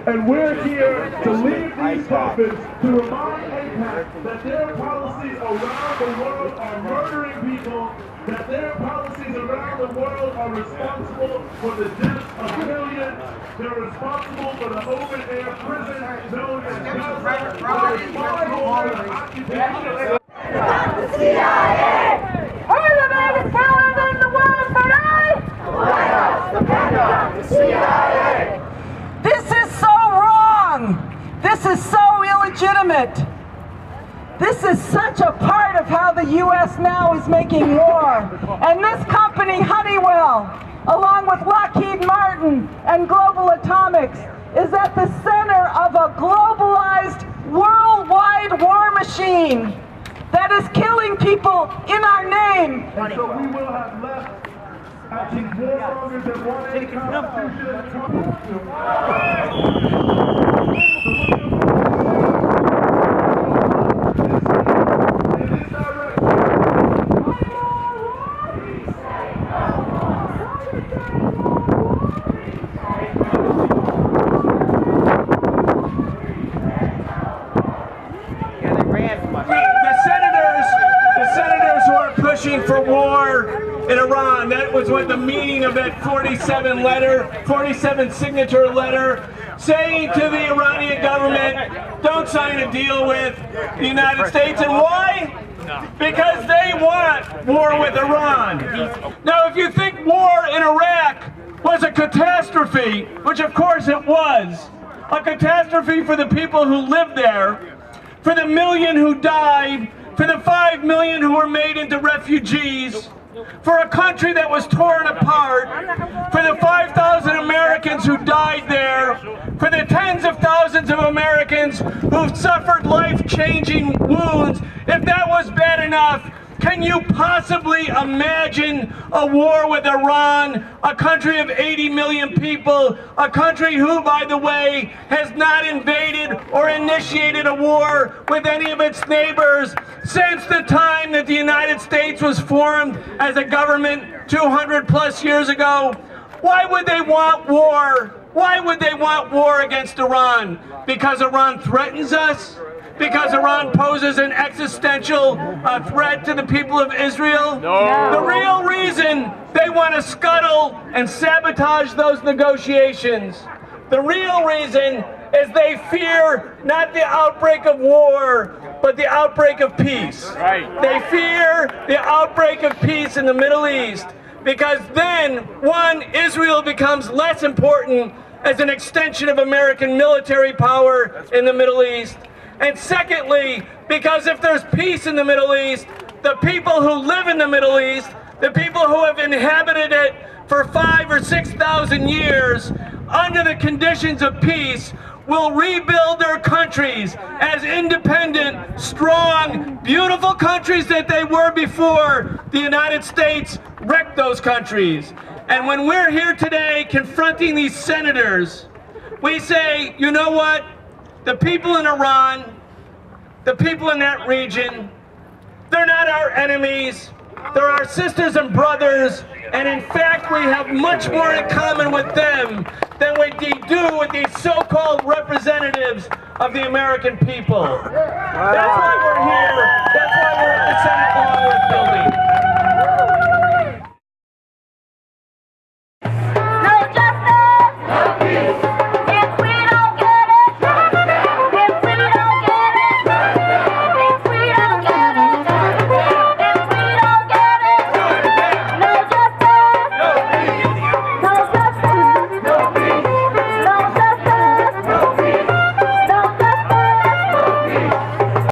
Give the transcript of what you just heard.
And we're here to leave these coffins to remind AIPAC that their policies around the world are murdering people, that their policies around the world are responsible for the deaths of millions, they're responsible for the open-air prison known as Gaza, they're responsible for the occupation. The CIA! We're the biggest killers in the world today! The White House, the Pentagon, the CIA! This is so wrong. This is so illegitimate. This is such a part of how the U.S. now is making war. And this company, Honeywell, along with Lockheed Martin and Global Atomics, is at the center of a globalized, worldwide war machine that is killing people in our name. And so we will have left acting more longer than one in the Constitution. The senators who are pushing for war in Iran, that was what the meaning of that 47 signature letter, saying to the Iranian government, don't sign a deal with the United States. And why? Because they want war with Iran. Now, if you think war in Iraq was a catastrophe, which of course it was, a catastrophe for the people who lived there, for the million who died, for the 5 million who were made into refugees, for a country that was torn apart, for the 5,000 Americans who died there, for the tens of thousands of Americans who've suffered life-changing wounds, if that was bad enough, can you possibly imagine a war with Iran, a country of 80 million people, a country who, by the way, has not invaded or initiated a war with any of its neighbors since the time that the United States was formed as a government 200 plus years ago? Why would they want war? Why would they want war against Iran? Because Iran threatens us? Because Iran poses an existential threat to the people of Israel? No. The real reason they want to scuttle and sabotage those negotiations, the real reason is they fear not the outbreak of war, but the outbreak of peace. Right. They fear the outbreak of peace in the Middle East, because then, one, Israel becomes less important as an extension of American military power in the Middle East. And secondly, because if there's peace in the Middle East, the people who live in the Middle East, the people who have inhabited it for 5,000 or 6,000 years, under the conditions of peace, will rebuild their countries as independent, strong, beautiful countries that they were before the United States wrecked those countries. And when we're here today confronting these senators, we say, you know what? The people in Iran, the people in that region, they're not our enemies. They're our sisters and brothers, and in fact, we have much more in common with them than we do with these so-called representatives of the American people. That's why we're here. That's why we're at the Senate